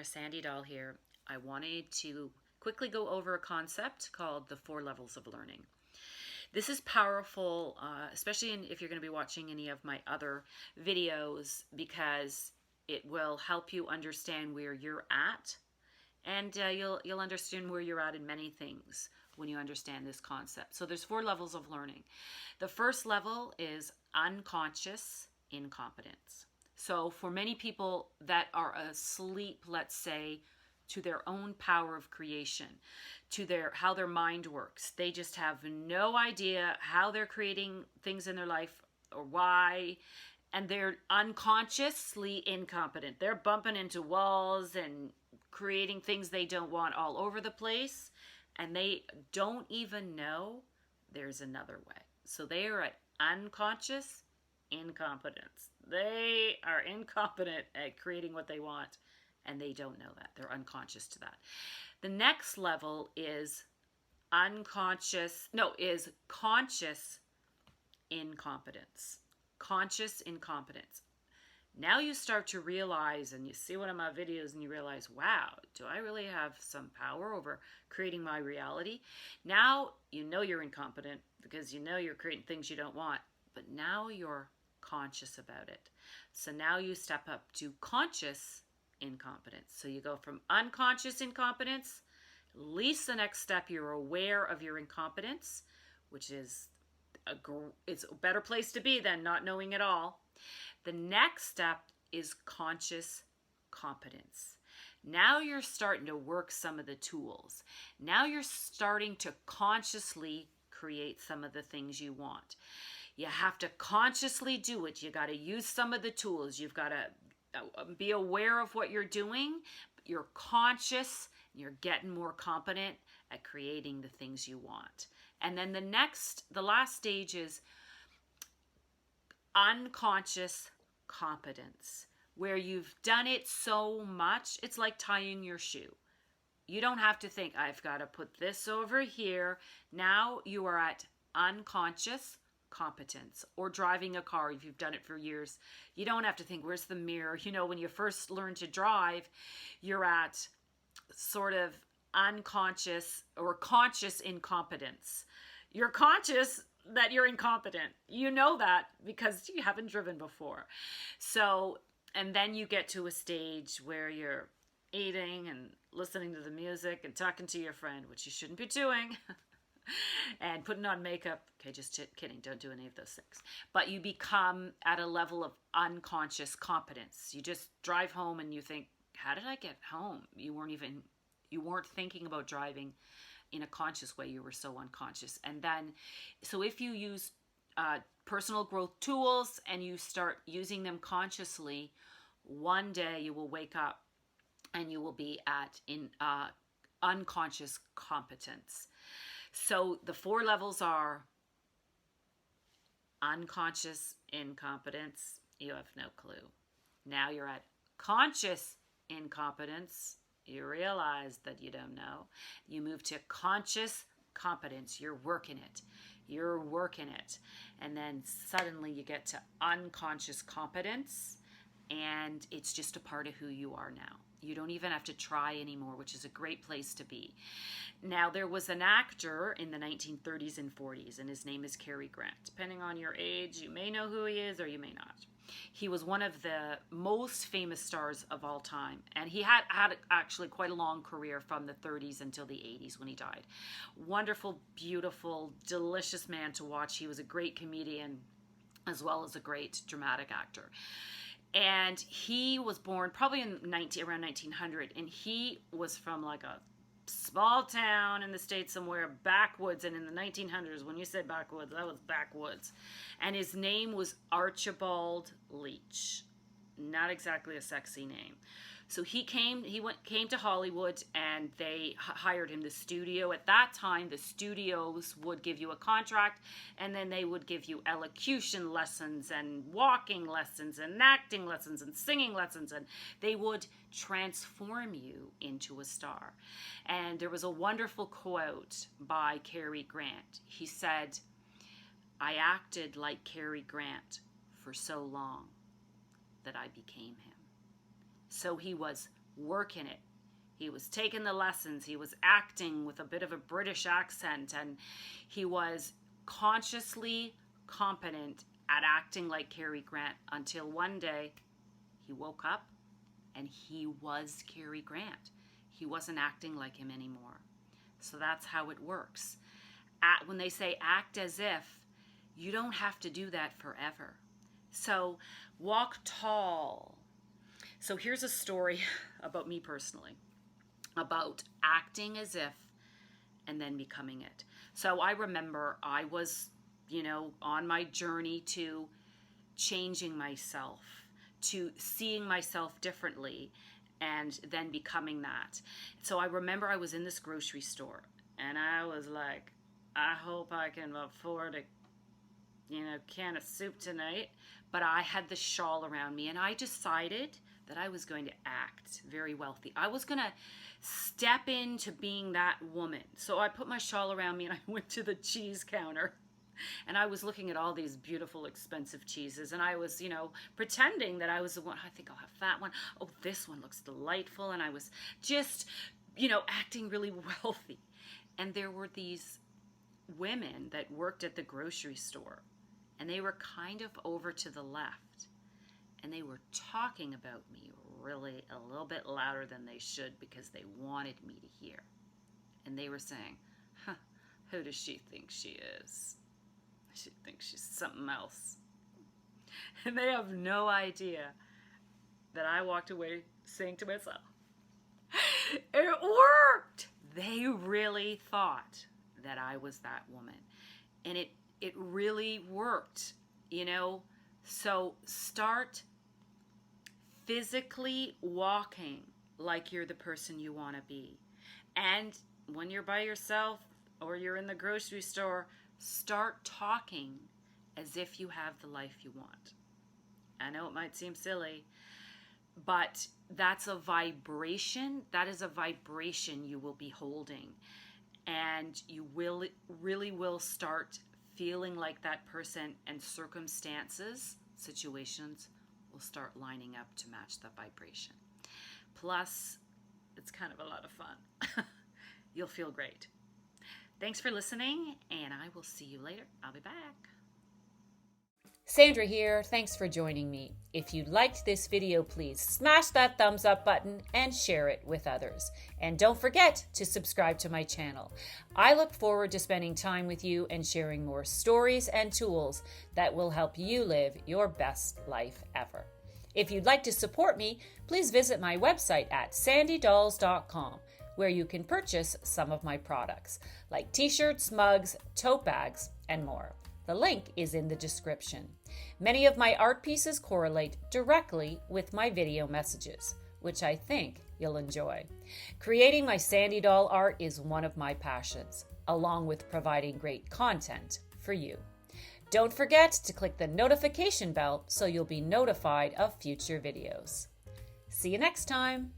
there, Sandedoll here. I wanted to quickly go over a concept called the 4 levels of learning. This is powerful, especially if you're going to be watching any of my other videos, because it will help you understand where you're at, and you'll understand where you're at in many things when you understand this concept. So there's 4 levels of learning. The first level is unconscious incompetence. So for many people that are asleep, let's say, to their own power of creation, to how their mind works, they just have no idea how they're creating things in their life or why, and they're unconsciously incompetent. They're bumping into walls and creating things they don't want all over the place, and they don't even know there's another way. So they are at unconscious incompetence. They are incompetent at creating what they want, and they don't know that. They're unconscious to that. The next level is conscious incompetence. Conscious incompetence. Now you start to realize, and you see one of my videos and you realize, wow, do I really have some power over creating my reality? Now you know you're incompetent because you know you're creating things you don't want, but now you're conscious about it. So now you step up to conscious incompetence. So you go from unconscious incompetence, at least the next step, you're aware of your incompetence, which is it's a better place to be than not knowing at all. The next step is conscious competence. Now you're starting to work some of the tools. Now you're starting to consciously create some of the things you want. You have to consciously do it. You got to use some of the tools. You've got to be aware of what you're doing. You're conscious. You're getting more competent at creating the things you want. And then the last stage is unconscious competence, where you've done it so much, it's like tying your shoe. You don't have to think, I've got to put this over here. Now you are at unconscious competence. Or driving a car, if you've done it for years, you don't have to think, where's the mirror? You know, when you first learn to drive, you're at sort of unconscious or conscious incompetence. You're conscious that you're incompetent. You know that because you haven't driven before. So, and then you get to a stage where you're eating and listening to the music and talking to your friend, which you shouldn't be doing, and putting on makeup. Okay, just kidding. Don't do any of those things. But you become at a level of unconscious competence. You just drive home and you think, how did I get home? You weren't thinking about driving in a conscious way. You were so unconscious. And then, so if you use personal growth tools and you start using them consciously, one day you will wake up and you will be at unconscious competence. So the 4 levels are unconscious incompetence. You have no clue. Now you're at conscious incompetence. You realize that you don't know. You move to conscious competence. You're working it. You're working it. And then suddenly you get to unconscious competence, and it's just a part of who you are now. You don't even have to try anymore, which is a great place to be. Now, there was an actor in the 1930s and 40s, and his name is Cary Grant. Depending on your age, you may know who he is or you may not. He was one of the most famous stars of all time, and he had actually quite a long career from the 30s until the 80s when he died. Wonderful, beautiful, delicious man to watch. He was a great comedian as well as a great dramatic actor. And he was born probably in around 1900, and he was from like a small town in the States somewhere, backwoods. And in the 1900s, when you said backwoods, that was backwoods. And his name was Archibald Leach. Not exactly a sexy name. So he came to Hollywood, and they hired him. The studio, at that time, the studios would give you a contract, and then they would give you elocution lessons and walking lessons and acting lessons and singing lessons, and they would transform you into a star. And there was a wonderful quote by Cary Grant. He said, "I acted like Cary Grant for so long that I became him." So he was working it. He was taking the lessons. He was acting with a bit of a British accent, and he was consciously competent at acting like Cary Grant until one day he woke up and he was Cary Grant. He wasn't acting like him anymore. So that's how it works. When they say act as if, you don't have to do that forever. So walk tall. So here's a story about me personally, about acting as if and then becoming it. So I remember I was, on my journey to changing myself, to seeing myself differently, and then becoming that. So I remember I was in this grocery store and I was like, I hope I can afford a can of soup tonight. But I had the shawl around me and I decided that I was going to act very wealthy. I was going to step into being that woman. So I put my shawl around me and I went to the cheese counter. And I was looking at all these beautiful, expensive cheeses. And I was, pretending that I was the one. I think I'll have that one. Oh, this one looks delightful. And I was just, acting really wealthy. And there were these women that worked at the grocery store. And they were kind of over to the left. And they were talking about me really a little bit louder than they should because they wanted me to hear. And they were saying, who does she think she is? She thinks she's something else. And they have no idea that I walked away saying to myself, it worked! They really thought that I was that woman. And it really worked, So start physically walking like you're the person you want to be. And when you're by yourself or you're in the grocery store, start talking as if you have the life you want. I know it might seem silly, but that's a vibration. That is a vibration you will be holding. And you really will start feeling like that person, and situations will start lining up to match the vibration. Plus, it's kind of a lot of fun. You'll feel great. Thanks for listening, and I will see you later. I'll be back. Sandra here. Thanks for joining me. If you liked this video, please smash that thumbs up button and share it with others. And don't forget to subscribe to my channel. I look forward to spending time with you and sharing more stories and tools that will help you live your best life ever. If you'd like to support me, please visit my website at sandydolls.com, where you can purchase some of my products, like t-shirts, mugs, tote bags, and more. The link is in the description. Many of my art pieces correlate directly with my video messages, which I think you'll enjoy. Creating my Sandy doll art is one of my passions, along with providing great content for you. Don't forget to click the notification bell so you'll be notified of future videos. See you next time.